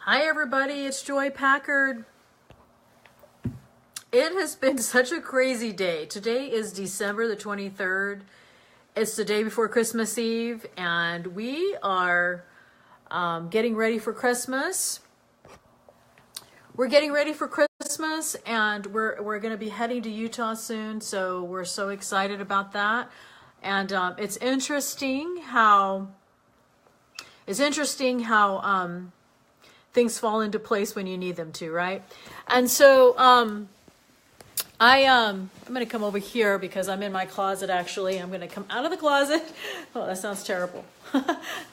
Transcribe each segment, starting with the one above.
Hi everybody, it's Joy Packard. It has been such a crazy day. Today is December the 23rd. It's the day before Christmas Eve, and we are getting ready for Christmas. We're getting ready for Christmas, and we're going to be heading to Utah soon, so we're so excited about that. And it's interesting how things fall into place when you need them to, right? And so I'm going to come over here because I'm in my closet. Actually, I'm going to come out of the closet. Oh, that sounds terrible.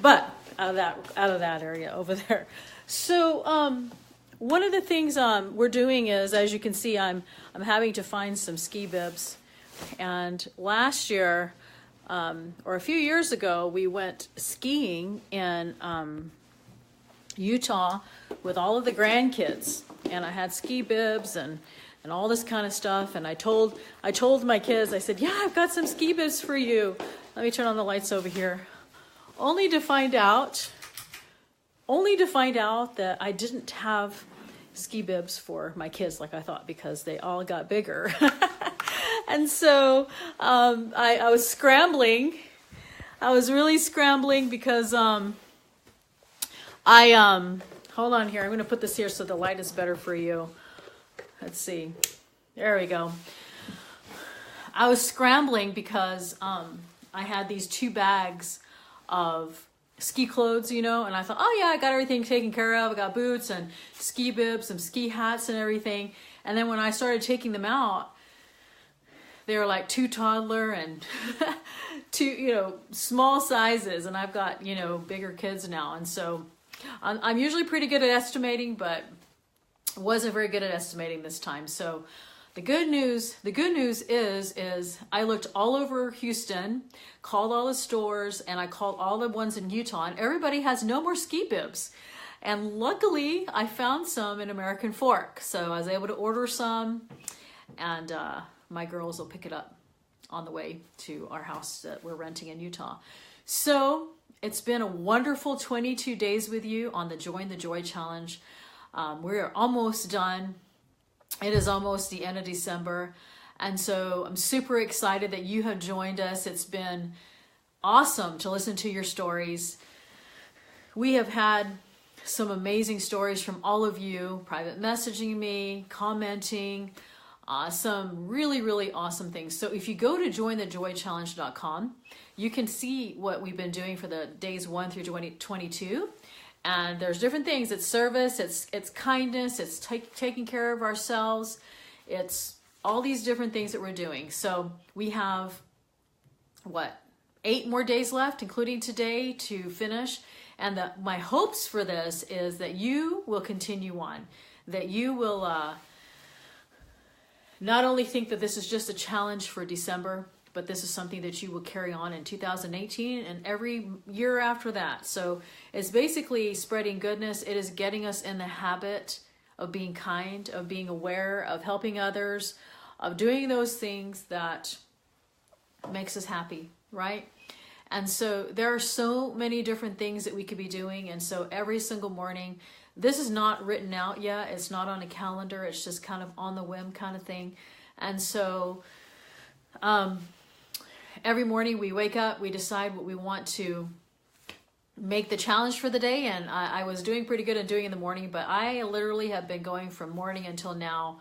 But out of that area over there. So one of the things we're doing is, as you can see, I'm having to find some ski bibs. And last year, or a few years ago, we went skiing in Utah with all of the grandkids, and I had ski bibs and all this kind of stuff. And I told my kids, I said, yeah, I've got some ski bibs for you. Let me turn on the lights over here. Only to find out that I didn't have ski bibs for my kids like I thought, because they all got bigger. And so I was scrambling. I was really scrambling because hold on here. I'm going to put this here so the light is better for you. Let's see. There we go. I was scrambling because I had these 2 bags of ski clothes, and I thought, oh yeah, I got everything taken care of. I got boots and ski bibs, some ski hats and everything. And then when I started taking them out, they were like 2 toddler and 2, small sizes. And I've got, bigger kids now. And so I'm usually pretty good at estimating, but wasn't very good at estimating this time. So the good news is I looked all over Houston, called all the stores, and I called all the ones in Utah, and everybody has no more ski bibs. And luckily I found some in American Fork. So I was able to order some, and my girls will pick it up on the way to our house that we're renting in Utah. So it's been a wonderful 22 days with you on the Join the Joy Challenge. We're almost done. It is almost the end of December. And so I'm super excited that you have joined us. It's been awesome to listen to your stories. We have had some amazing stories from all of you, private messaging me, commenting, some really, really awesome things. So if you go to jointhejoychallenge.com, you can see what we've been doing for the days 1 through 22. And there's different things. It's service, it's kindness, it's taking care of ourselves. It's all these different things that we're doing. So we have, 8 more days left, including today, to finish. And my hopes for this is that you will continue on, that you will not only think that this is just a challenge for December, but this is something that you will carry on in 2018 and every year after that. So it's basically spreading goodness. It is getting us in the habit of being kind, of being aware, of helping others, of doing those things that makes us happy, right? And so there are so many different things that we could be doing. And so every single morning, this is not written out yet. It's not on a calendar. It's just kind of on the whim kind of thing. And so every morning we wake up, we decide what we want to make the challenge for the day. And I was doing pretty good at doing in the morning, but I literally have been going from morning until now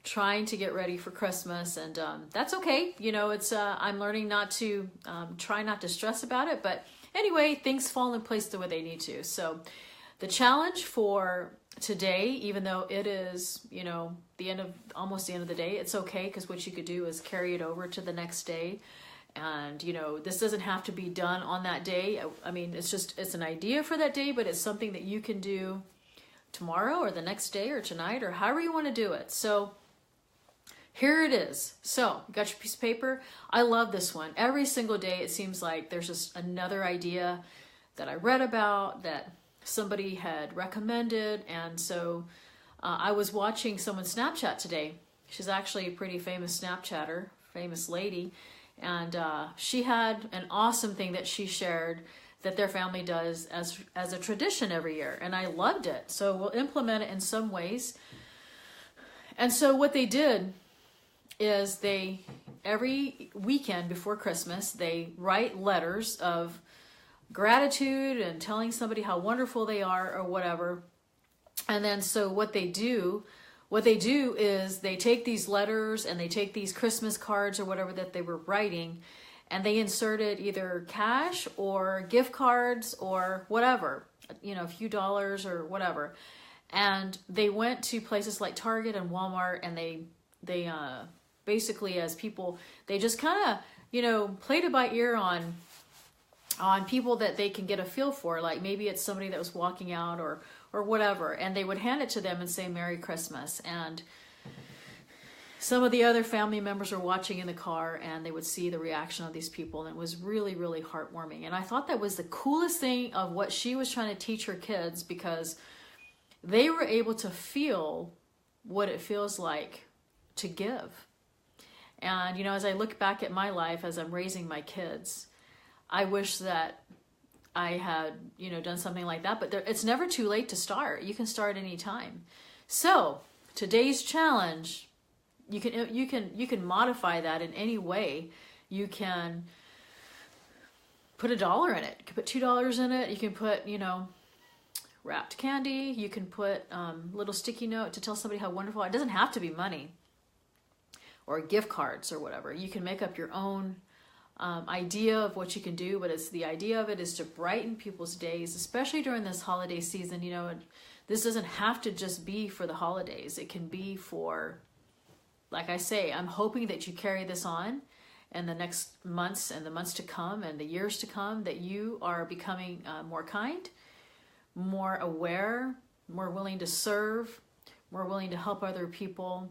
trying to get ready for Christmas. And that's okay. It's I'm learning not to try not to stress about it. But anyway, things fall in place the way they need to. So the challenge for today, even though it is, almost the end of the day, it's okay, because what you could do is carry it over to the next day. And, this doesn't have to be done on that day. I mean, it's an idea for that day, but it's something that you can do tomorrow or the next day or tonight or however you want to do it. So here it is. So you got your piece of paper. I love this one. Every single day, it seems like there's just another idea that I read about that somebody had recommended. And so I was watching someone Snapchat today. She's actually a pretty famous Snapchatter, famous lady. And she had an awesome thing that she shared that their family does as a tradition every year. And I loved it. So we'll implement it in some ways. And so what they did is every weekend before Christmas, they write letters of gratitude and telling somebody how wonderful they are or whatever. And then so what they do is they take these letters and they take these Christmas cards or whatever that they were writing, and they inserted either cash or gift cards or whatever, a few dollars or whatever. And they went to places like Target and Walmart, and they basically, as people, they just kind of, played it by ear on people that they can get a feel for. Like maybe it's somebody that was walking out or whatever, and they would hand it to them and say Merry Christmas. And some of the other family members were watching in the car, and they would see the reaction of these people, and it was really, really heartwarming. And I thought that was the coolest thing of what she was trying to teach her kids, because they were able to feel what it feels like to give. And as I look back at my life as I'm raising my kids, I wish that I had, done something like that, but it's never too late to start. You can start anytime. So today's challenge, you can modify that in any way. You can put $1 in it. You can put $2 in it. You can put, wrapped candy. You can put little sticky note to tell somebody how wonderful. It doesn't have to be money or gift cards or whatever. You can make up your own idea of what you can do, but the idea of it is to brighten people's days, especially during this holiday season. This doesn't have to just be for the holidays. It can be for, like I say, I'm hoping that you carry this on in the next months and the months to come and the years to come, that you are becoming more kind, more aware, more willing to serve, more willing to help other people.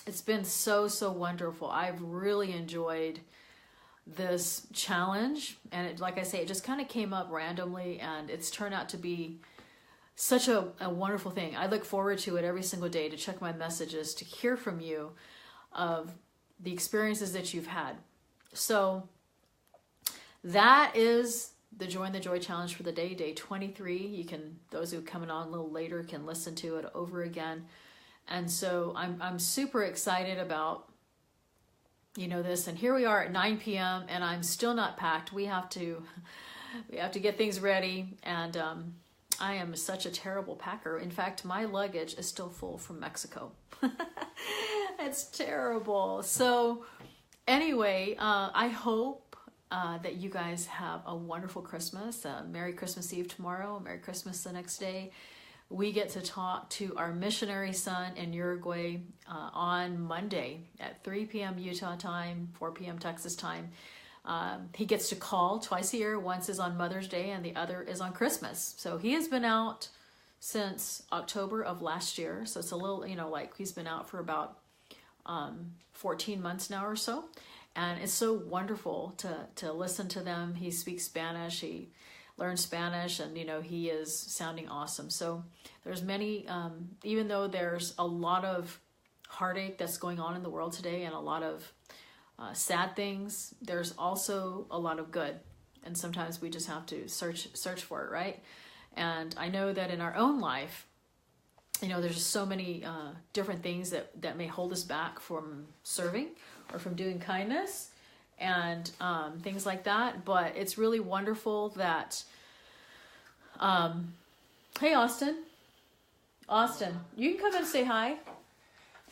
It's been so, so wonderful. I've really enjoyed this challenge, and like I say, it just kind of came up randomly, and it's turned out to be such a wonderful thing. I look forward to it every single day, to check my messages, to hear from you of the experiences that you've had. So that is the Join the Joy Challenge for the day 23. Those who are coming on a little later can listen to it over again. And so I'm super excited about this, and here we are at 9 p.m. and I'm still not packed. We have to get things ready, and I am such a terrible packer. In fact, my luggage is still full from Mexico. It's terrible. So anyway, I hope that you guys have a wonderful Christmas. Merry Christmas Eve tomorrow, Merry Christmas the next day. We get to talk to our missionary son in Uruguay on Monday at 3 p.m. Utah time, 4 p.m. Texas time. He gets to call twice a year. Once is on Mother's Day and the other is on Christmas. So he has been out since October of last year. So it's a little, like he's been out for about 14 months now or so. And it's so wonderful to listen to them. He speaks Spanish. He learn Spanish, and he is sounding awesome. So there's many, even though there's a lot of heartache that's going on in the world today and a lot of sad things, there's also a lot of good, and sometimes we just have to search for it, right? And I know that in our own life, there's just so many different things that may hold us back from serving or from doing kindness and things like that. But it's really wonderful that hey, Austin, you can come and say hi.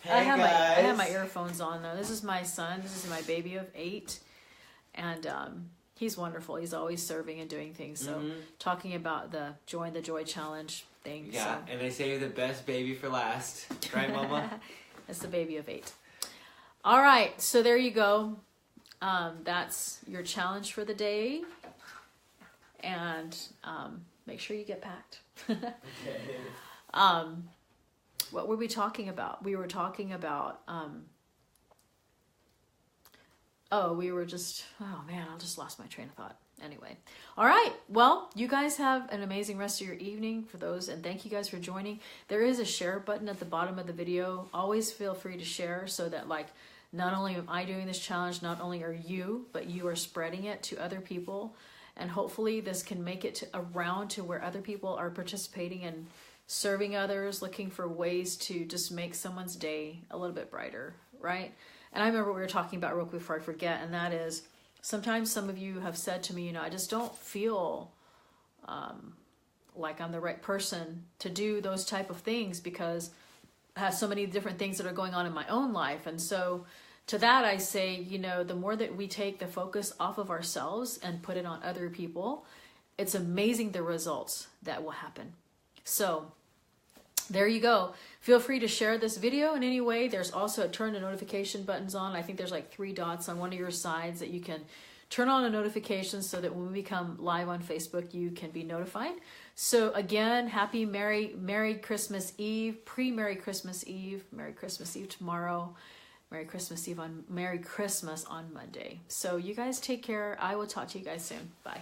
Hey, I guys. have my earphones on though. This is my son. This is my baby of 8, and he's wonderful. He's always serving and doing things. So talking about the Join the Joy Challenge thing. Yeah, so. and they say the best baby for last, right, Mama? That's the baby of 8. All right, so there you go. That's your challenge for the day, and make sure you get packed. Okay. What were we talking about? We were talking about, oh man, I just lost my train of thought. Anyway. All right. Well, you guys have an amazing rest of your evening for those, and thank you guys for joining. There is a share button at the bottom of the video. Always feel free to share so that not only am I doing this challenge, not only are you, but you are spreading it to other people. And hopefully this can make it around to where other people are participating in serving others, looking for ways to just make someone's day a little bit brighter, right? And I remember what we were talking about real quick before I forget, and that is sometimes some of you have said to me, I just don't feel like I'm the right person to do those type of things because I have so many different things that are going on in my own life. And so to that I say, the more that we take the focus off of ourselves and put it on other people, it's amazing the results that will happen. So there you go. Feel free to share this video in any way. There's also turn the notification buttons on. I think there's like 3 dots on one of your sides that you can turn on a notification so that when we become live on Facebook, you can be notified. So again, happy Merry Christmas Eve, pre-Merry Christmas Eve, Merry Christmas Eve tomorrow, Merry Christmas on Monday. So you guys take care. I will talk to you guys soon. Bye.